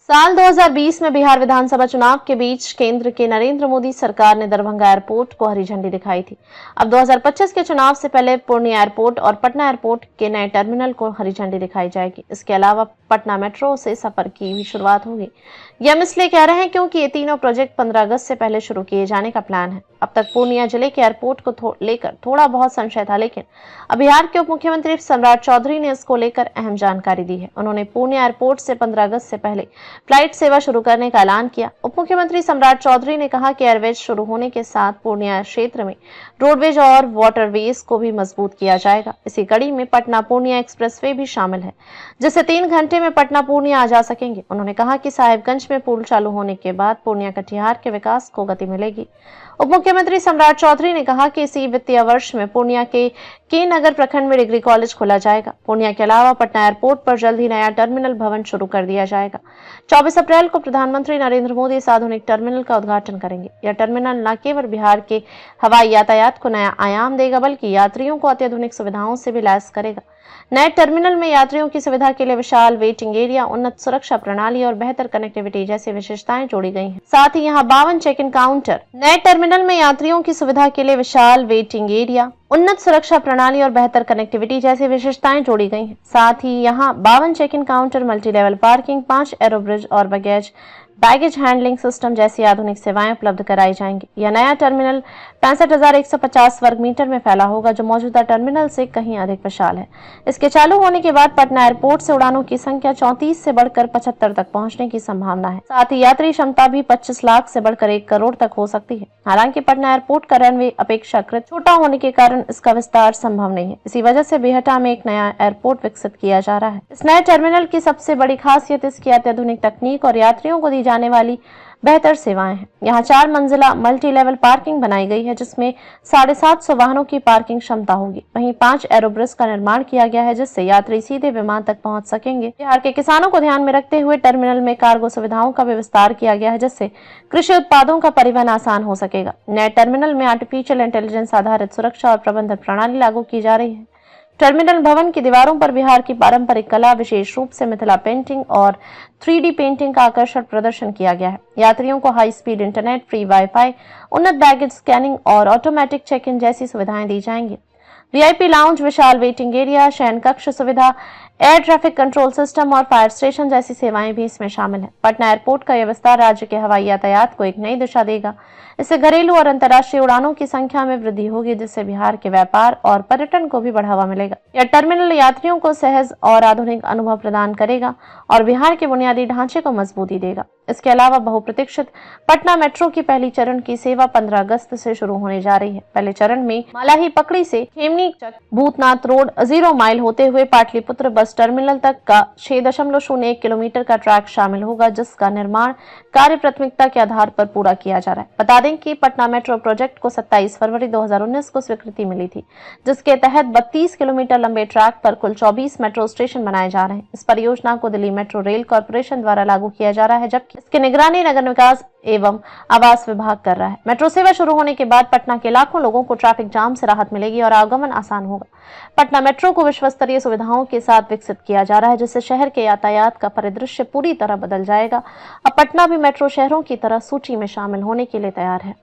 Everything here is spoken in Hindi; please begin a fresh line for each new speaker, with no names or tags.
साल 2020 में बिहार विधानसभा चुनाव के बीच केंद्र के नरेंद्र मोदी सरकार ने दरभंगा एयरपोर्ट को हरी झंडी दिखाई थी। अब 2025 के चुनाव से पहले पूर्णिया एयरपोर्ट और पटना एयरपोर्ट के नए टर्मिनल को हरी झंडी दिखाई जाएगी। इसके अलावा पटना मेट्रो से सफर की भी शुरुआत होगी। ये हम इसलिए कह रहे हैं क्योंकि ये तीनों प्रोजेक्ट 15 अगस्त से पहले शुरू किए जाने का प्लान है। अब तक पूर्णिया जिले के एयरपोर्ट को लेकर थोड़ा बहुत संशय था, लेकिन अब बिहार के उप मुख्यमंत्री सम्राट चौधरी ने इसको लेकर अहम जानकारी दी है। उन्होंने पूर्णिया एयरपोर्ट से 15 अगस्त से पहले फ्लाइट सेवा शुरू करने का ऐलान किया। उप मुख्यमंत्री सम्राट चौधरी ने कहा कि एयरवेज शुरू होने के साथ पूर्णिया क्षेत्र में रोडवेज और वाटरवेज को भी मजबूत किया जाएगा। इसी कड़ी में पटना पूर्णिया एक्सप्रेसवे भी शामिल है, जिससे 3 घंटे में पटना पूर्णिया आ जा सकेंगे। उन्होंने कहा कि साहिबगंज में पुल चालू होने के बाद पूर्णिया कटिहार के विकास को गति मिलेगी। उप मुख्यमंत्री सम्राट चौधरी ने कहा कि इसी वित्तीय वर्ष में पूर्णिया के नगर प्रखंड में डिग्री कॉलेज खोला जाएगा। पूर्णिया के अलावा पटना एयरपोर्ट पर जल्द ही नया टर्मिनल भवन शुरू कर दिया जाएगा। 24 अप्रैल को प्रधानमंत्री नरेंद्र मोदी इस आधुनिक टर्मिनल का उद्घाटन करेंगे। यह टर्मिनल न केवल बिहार के हवाई यातायात को नया आयाम देगा, बल्कि यात्रियों को अत्याधुनिक सुविधाओं से भी लैस करेगा। नए टर्मिनल में यात्रियों की सुविधा के लिए विशाल वेटिंग एरिया, उन्नत सुरक्षा प्रणाली और बेहतर कनेक्टिविटी जैसी विशेषताएं जोड़ी गई हैं। साथ ही यहां 52 चेक इन काउंटर। नए टर्मिनल में यात्रियों की सुविधा के लिए विशाल वेटिंग एरिया, उन्नत सुरक्षा प्रणाली और बेहतर कनेक्टिविटी जैसी विशेषताएं जोड़ी गई हैं। साथ ही यहां 52 check in counter, multi level parking, 5 aerobridge और बैगेज हैंडलिंग सिस्टम जैसी आधुनिक सेवाएं उपलब्ध कराई जाएंगी। यह नया टर्मिनल 65,150 वर्ग मीटर में फैला होगा, जो मौजूदा टर्मिनल से कहीं अधिक विशाल है। इसके चालू होने के बाद पटना एयरपोर्ट से उड़ानों की संख्या 34 से बढ़कर 75 तक पहुंचने की संभावना है। साथ ही यात्री क्षमता भी 25 लाख से बढ़कर 1 करोड़ तक हो सकती है। हालांकि पटना एयरपोर्ट का रनवे अपेक्षाकृत छोटा होने के कारण इसका विस्तार संभव नहीं है। इसी वजह से बिहटा में एक नया एयरपोर्ट विकसित किया जा रहा है। इस नए टर्मिनल की सबसे बड़ी खासियत इसकी अत्याधुनिक तकनीक और यात्रियों को दी जाने वाली बेहतर सेवाएं हैं। यहाँ 4 मंजिला मल्टी लेवल पार्किंग बनाई गई है, जिसमें 750 वाहनों की पार्किंग क्षमता होगी। वहीं 5 एरोब्रिज का निर्माण किया गया है, जिससे यात्री सीधे विमान तक पहुंच सकेंगे। बिहार के किसानों को ध्यान में रखते हुए टर्मिनल में कार्गो सुविधाओं का भी विस्तार किया गया है, जिससे कृषि उत्पादों का परिवहन आसान हो सकेगा। नए टर्मिनल में आर्टिफिशियल इंटेलिजेंस आधारित सुरक्षा और प्रबंधन प्रणाली लागू की जा रही है। टर्मिनल भवन की दीवारों पर बिहार की पारंपरिक कला, विशेष रूप से मिथिला पेंटिंग और 3D पेंटिंग का आकर्षक प्रदर्शन किया गया है। यात्रियों को high speed internet, free wifi, उन्नत बैगेज स्कैनिंग और ऑटोमेटिक चेक इन जैसी सुविधाएं दी जाएंगी। वीआईपी लाउंज, विशाल वेटिंग एरिया, शयन कक्ष सुविधा, एयर ट्रैफिक कंट्रोल सिस्टम और फायर स्टेशन जैसी सेवाएं भी इसमें शामिल है। पटना एयरपोर्ट का यह विस्तार राज्य के हवाई यातायात को एक नई दिशा देगा। इससे घरेलू और अंतर्राष्ट्रीय उड़ानों की संख्या में वृद्धि होगी, जिससे बिहार के व्यापार और पर्यटन को भी बढ़ावा मिलेगा। यह टर्मिनल यात्रियों को सहज और आधुनिक अनुभव प्रदान करेगा और बिहार के बुनियादी ढांचे को मजबूती देगा। इसके अलावा बहुप्रतीक्षित पटना मेट्रो की पहली चरण की सेवा 15 अगस्त से शुरू होने जा रही है। पहले चरण में मालाही पकड़ी से खेमनी चक, भूतनाथ रोड, 0 माइल होते हुए पाटलिपुत्र बस टर्मिनल तक का 6.01 किलोमीटर का ट्रैक शामिल होगा, जिसका निर्माण कार्य प्राथमिकता के आधार पर पूरा किया जा रहा है। बता दें कि पटना मेट्रो प्रोजेक्ट को 27 फरवरी 2019 को स्वीकृति मिली थी, जिसके तहत 32 किलोमीटर लंबे ट्रैक पर कुल 24 मेट्रो स्टेशन बनाए जा रहे हैं। इस परियोजना को दिल्ली मेट्रो रेल कॉर्पोरेशन द्वारा लागू किया जा रहा है, जबकि इसकी निगरानी नगर विकास एवं आवास विभाग कर रहा है। मेट्रो सेवा शुरू होने के बाद पटना के लाखों लोगों को ट्रैफिक जाम से राहत मिलेगी और आवागमन आसान होगा। पटना मेट्रो को विश्व स्तरीय सुविधाओं के साथ विकसित किया जा रहा है, जिससे शहर के यातायात का परिदृश्य पूरी तरह बदल जाएगा। अब पटना भी मेट्रो शहरों की तरह सूची में शामिल होने के लिए तैयार है।